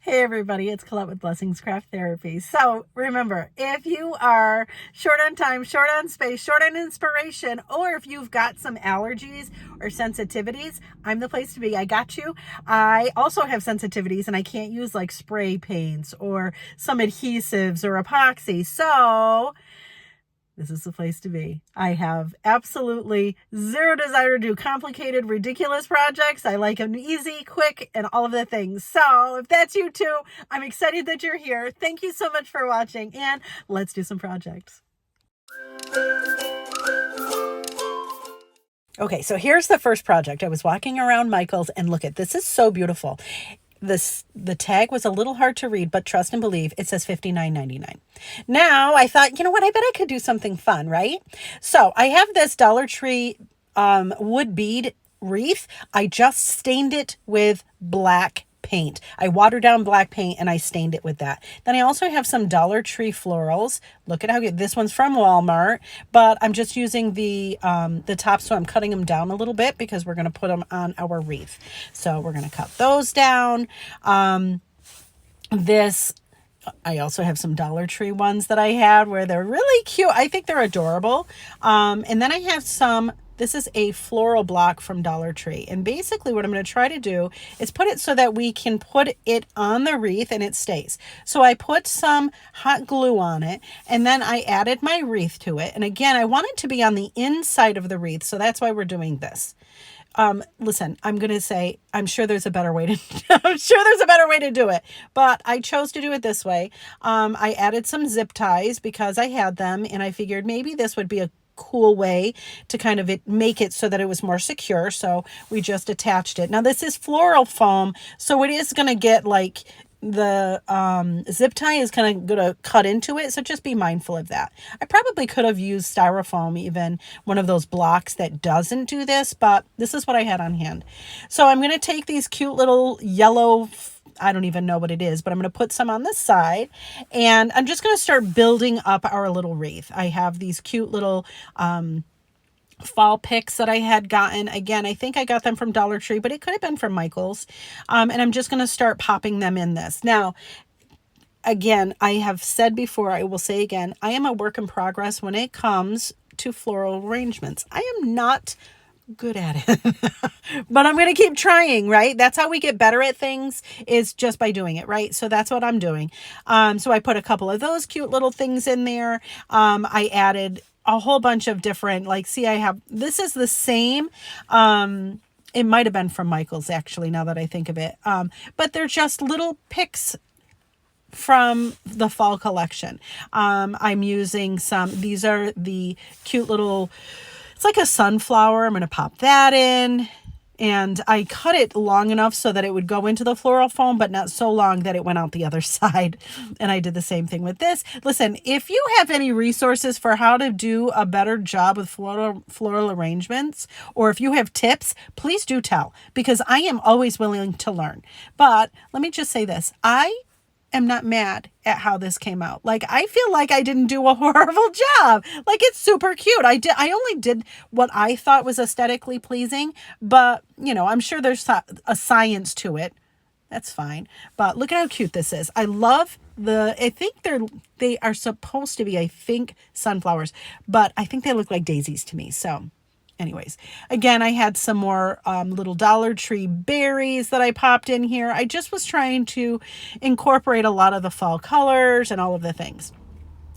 Hey everybody, it's Colette with Blessings Craft Therapy. So remember, if you are short on time, short on space, short on inspiration, or if you've got some allergies or sensitivities, I'm the place to be. I got you. I also have sensitivities and I can't use like spray paints or some adhesives or epoxy. So this is the place to be. I have absolutely zero desire to do complicated, ridiculous projects. I like them easy, quick, and all of the things. So if that's you too, I'm excited that you're here. Thank you so much for watching, and let's do some projects. Okay, so here's the first project. I was walking around Michael's and look at this. Is so beautiful. The tag was a little hard to read, but trust and believe, it says $59.99. Now I thought, you know what, I bet I could do something fun, right? So I have this Dollar Tree wood bead wreath. I just stained it with black paint. I watered down black paint and I stained it with that. Then I also have some Dollar Tree florals. Look at how good this one's from Walmart, but I'm just using the top, so I'm cutting them down a little bit because we're going to put them on our wreath. So we're going to cut those down. I also have some Dollar Tree ones that I had where they're really cute. I think they're adorable. And then I have this is a floral block from Dollar Tree. And basically what I'm going to try to do is put it so that we can put it on the wreath and it stays. So I put some hot glue on it and then I added my wreath to it. And again, I want it to be on the inside of the wreath. So that's why we're doing this. Listen, I'm going to say, I'm sure there's a better way to do it, but I chose to do it this way. I added some zip ties because I had them and I figured maybe this would be a cool way to kind of make it so that it was more secure. So we just attached it. Now this is floral foam, so it is going to get like the zip tie is kind of going to cut into it. So just be mindful of that. I probably could have used styrofoam, even one of those blocks that doesn't do this, but this is what I had on hand. So I'm going to take these cute little yellow, I don't even know what it is, but I'm going to put some on the side and I'm just going to start building up our little wreath. I have these cute little fall picks that I had gotten. Again, I think I got them from Dollar Tree, but it could have been from Michael's. And I'm just going to start popping them in this. Now, again, I have said before, I will say again, I am a work in progress when it comes to floral arrangements. I am not good at it, but I'm going to keep trying, right? That's how we get better at things, is just by doing it, right? So that's what I'm doing. So I put a couple of those cute little things in there. I added a whole bunch of different, like, see, this is the same, it might have been from Michael's actually, now that I think of it. But they're just little picks from the fall collection. I'm using these are the cute little, it's like a sunflower. I'm going to pop that in. And I cut it long enough so that it would go into the floral foam, but not so long that it went out the other side. And I did the same thing with this. Listen, if you have any resources for how to do a better job with floral arrangements, or if you have tips, please do tell, because I am always willing to learn. But let me just say this. I am not mad at how this came out. Like, I feel like I didn't do a horrible job. Like, it's super cute. I only did what I thought was aesthetically pleasing, but you know, I'm sure there's a science to it. That's fine. But look at how cute this is. I love I think they are supposed to be, I think, sunflowers, but I think they look like daisies to me. So anyways, again, I had some more little Dollar Tree berries that I popped in here. I just was trying to incorporate a lot of the fall colors and all of the things.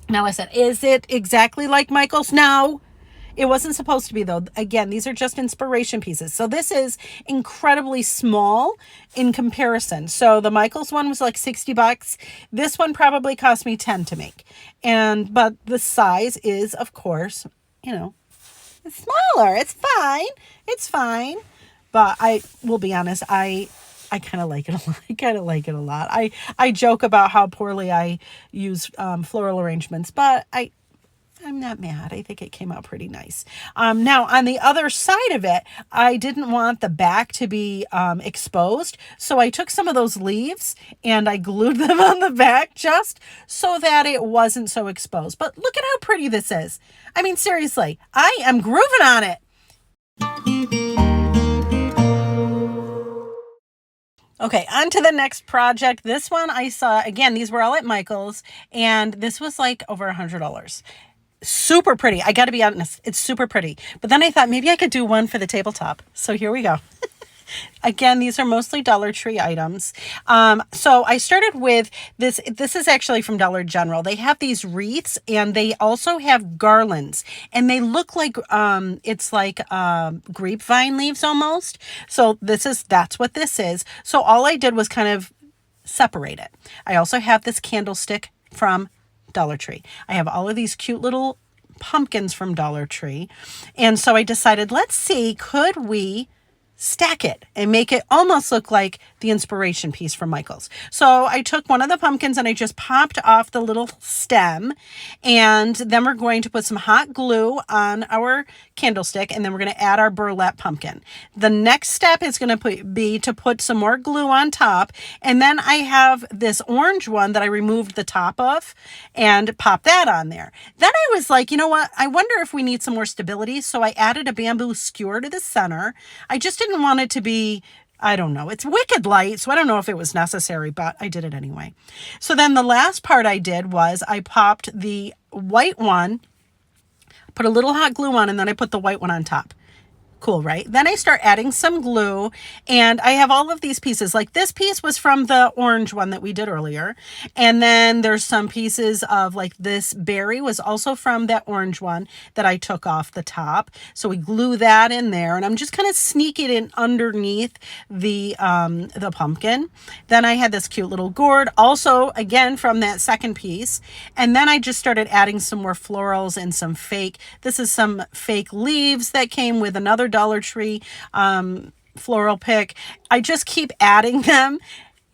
Now I said, is it exactly like Michael's? No, it wasn't supposed to be though. Again, these are just inspiration pieces. So this is incredibly small in comparison. So the Michael's one was like 60 bucks. This one probably cost me 10 to make. But the size is, of course, you know, it's smaller. It's fine. It's fine. But I will be honest, I kind of like it a lot. I kind of like it a lot. I joke about how poorly I use floral arrangements, but I'm not mad. I think it came out pretty nice. Now, on the other side of it, I didn't want the back to be exposed. So I took some of those leaves and I glued them on the back just so that it wasn't so exposed. But look at how pretty this is. I mean, seriously, I am grooving on it. Okay, on to the next project. This one I saw, again, these were all at Michael's, and this was like over $100. Super pretty. I got to be honest, it's super pretty. But then I thought maybe I could do one for the tabletop. So here we go. Again, these are mostly Dollar Tree items. So I started with this. This is actually from Dollar General. They have these wreaths and they also have garlands, and they look like it's like grapevine leaves almost. So that's what this is. So all I did was kind of separate it. I also have this candlestick from Dollar Tree. I have all of these cute little pumpkins from Dollar Tree. And so I decided, let's see, could we stack it and make it almost look like the inspiration piece from Michael's. So I took one of the pumpkins and I just popped off the little stem, and then we're going to put some hot glue on our candlestick, and then we're going to add our burlap pumpkin. The next step is going to be to put some more glue on top, and then I have this orange one that I removed the top of and pop that on there. Then I was like, you know what? I wonder if we need some more stability, so I added a bamboo skewer to the center. I just didn't want it to be, I don't know, it's wicked light, so I don't know if it was necessary, but I did it anyway. So then the last part I did was I popped the white one, put a little hot glue on, and then I put the white one on top. Cool, right? Then I start adding some glue, and I have all of these pieces. Like this piece was from the orange one that we did earlier. And then there's some pieces of like this berry was also from that orange one that I took off the top. So we glue that in there, and I'm just kind of sneaking it in underneath the pumpkin. Then I had this cute little gourd, also again from that second piece. And then I just started adding some more florals and some fake. This is some fake leaves that came with another Dollar Tree floral pick. I just keep adding them.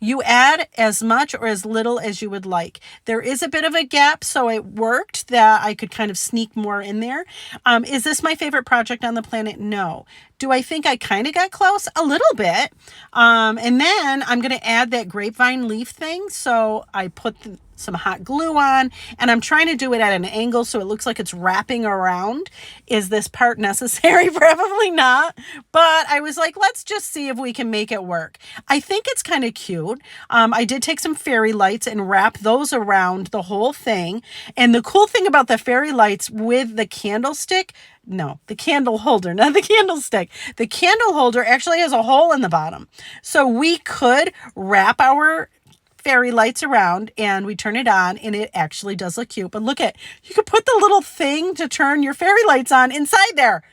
You add as much or as little as you would like. There is a bit of a gap, so it worked that I could kind of sneak more in there. Is this my favorite project on the planet? No. Do I think I kind of got close? A little bit. And then I'm going to add that grapevine leaf thing. So I put some hot glue on, and I'm trying to do it at an angle so it looks like it's wrapping around. Is this part necessary? Probably not. But I was like, let's just see if we can make it work. I think it's kind of cute. I did take some fairy lights and wrap those around the whole thing. And the cool thing about the fairy lights with the candlestick, no, the candle holder, not the candlestick. The candle holder actually has a hole in the bottom. So we could wrap our fairy lights around and we turn it on, and it actually does look cute. But look at, you could put the little thing to turn your fairy lights on inside there.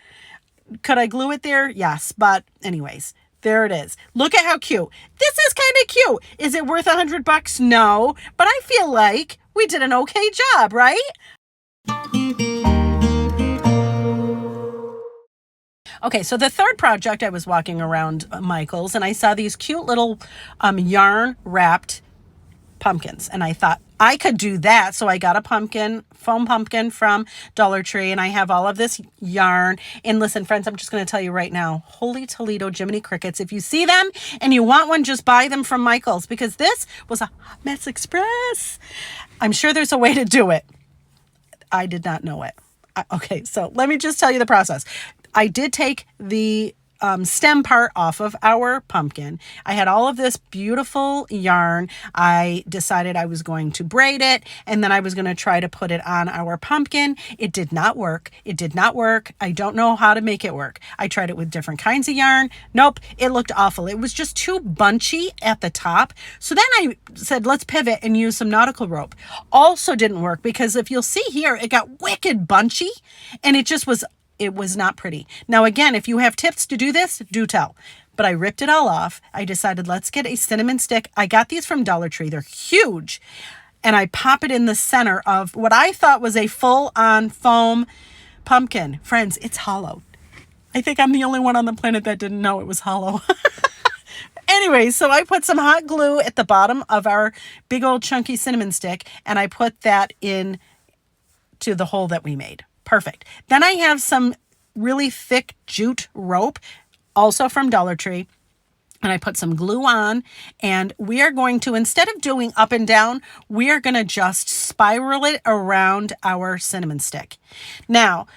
Could I glue it there? Yes. But anyways, there it is. Look at how cute. This is kind of cute. Is it worth $100? No, but I feel like we did an okay job, right? Okay, so the third project, I was walking around Michael's and I saw these cute little yarn wrapped pumpkins, and I thought I could do that. So I got a foam pumpkin from Dollar Tree, and I have all of this yarn. And listen, friends, I'm just going to tell you right now, holy Toledo Jiminy Crickets, if you see them and you want one, just buy them from Michael's, because this was a Hot Mess Express. I'm sure there's a way to do it. I did not know it. Okay, so let me just tell you the process. I did take the stem part off of our pumpkin. I had all of this beautiful yarn. I decided I was going to braid it, and then I was going to try to put it on our pumpkin. It did not work. It did not work. I don't know how to make it work. I tried it with different kinds of yarn. Nope, it looked awful. It was just too bunchy at the top. So then I said, let's pivot and use some nautical rope. Also didn't work, because if you'll see here, it got wicked bunchy, and it was not pretty. Now, again, if you have tips to do this, do tell. But I ripped it all off. I decided, let's get a cinnamon stick. I got these from Dollar Tree. They're huge. And I pop it in the center of what I thought was a full-on foam pumpkin. Friends, it's hollow. I think I'm the only one on the planet that didn't know it was hollow. Anyway, so I put some hot glue at the bottom of our big old chunky cinnamon stick, and I put that in to the hole that we made. Perfect. Then I have some really thick jute rope, also from Dollar Tree, and I put some glue on, and we are going to, instead of doing up and down, we are going to just spiral it around our cinnamon stick. Now,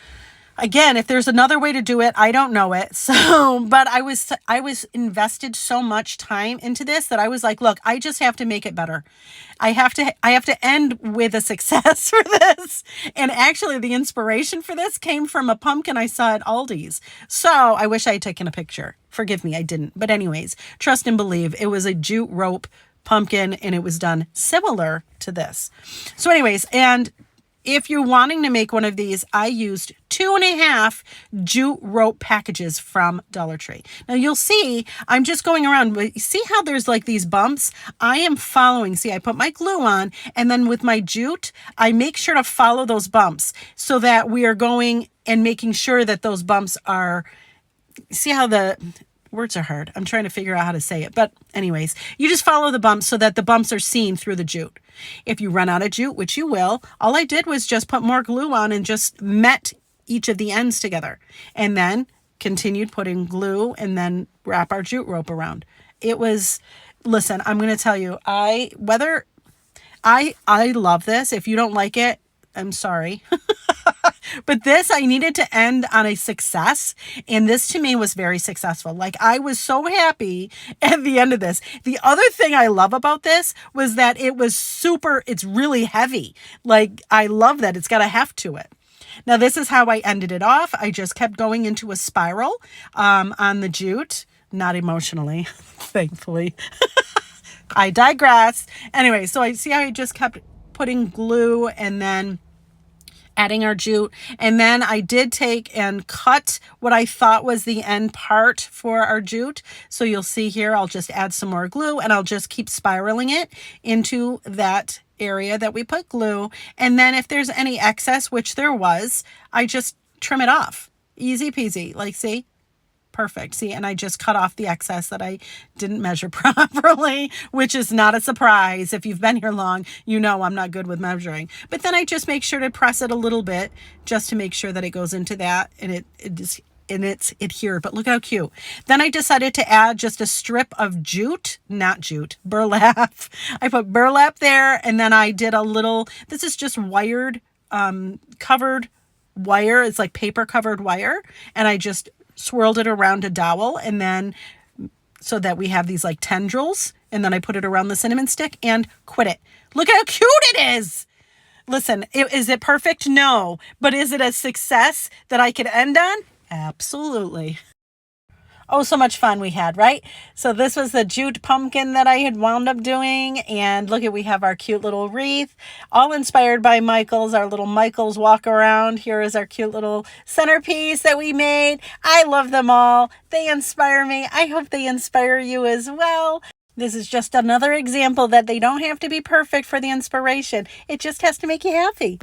Again, if there's another way to do it, I don't know it. So, but I was invested so much time into this that I was like, look, I just have to make it better. I have to end with a success for this. And actually the inspiration for this came from a pumpkin I saw at Aldi's. So I wish I had taken a picture. Forgive me, I didn't. But anyways, trust and believe, it was a jute rope pumpkin and it was done similar to this. So anyways, and if you're wanting to make one of these, I used 2.5 jute rope packages from Dollar Tree. Now you'll see, I'm just going around, but you see how there's like these bumps? I am following, see, I put my glue on, and then with my jute, I make sure to follow those bumps so that we are going and making sure that those bumps are, see how the words are hard. I'm trying to figure out how to say it. But anyways, you just follow the bumps so that the bumps are seen through the jute. If you run out of jute, which you will, all I did was just put more glue on and just met each of the ends together. And then continued putting glue and then wrap our jute rope around. It was, listen, I'm going to tell you, I love this. If you don't like it, I'm sorry. But this, I needed to end on a success. And this to me was very successful. Like I was so happy at the end of this. The other thing I love about this was that it was it's really heavy. Like I love that it's got a heft to it. Now this is how I ended it off. I just kept going into a spiral on the jute, not emotionally, thankfully. I digress. Anyway, so I see how I just kept putting glue and then adding our jute. And then I did take and cut what I thought was the end part for our jute. So you'll see here, I'll just add some more glue and I'll just keep spiraling it into that area that we put glue. And then if there's any excess, which there was, I just trim it off. Easy peasy. Like, see? Perfect. See, and I just cut off the excess that I didn't measure properly, which is not a surprise. If you've been here long, you know I'm not good with measuring. But then I just make sure to press it a little bit just to make sure that it goes into that and it's adhered. But look how cute. Then I decided to add just a strip of jute, not jute, burlap. I put burlap there and then I did a little, this is just wired, covered wire. It's like paper covered wire. And I just swirled it around a dowel and then so that we have these like tendrils, and then I put it around the cinnamon stick and quit it. Look how cute it is. Listen, is it perfect? No. But is it a success that I could end on? Absolutely. Oh, so much fun we had, right? So this was the jute pumpkin that I had wound up doing. And look at, we have our cute little wreath, all inspired by Michael's, our little Michael's walk around. Here is our cute little centerpiece that we made. I love them all. They inspire me. I hope they inspire you as well. This is just another example that they don't have to be perfect for the inspiration. It just has to make you happy.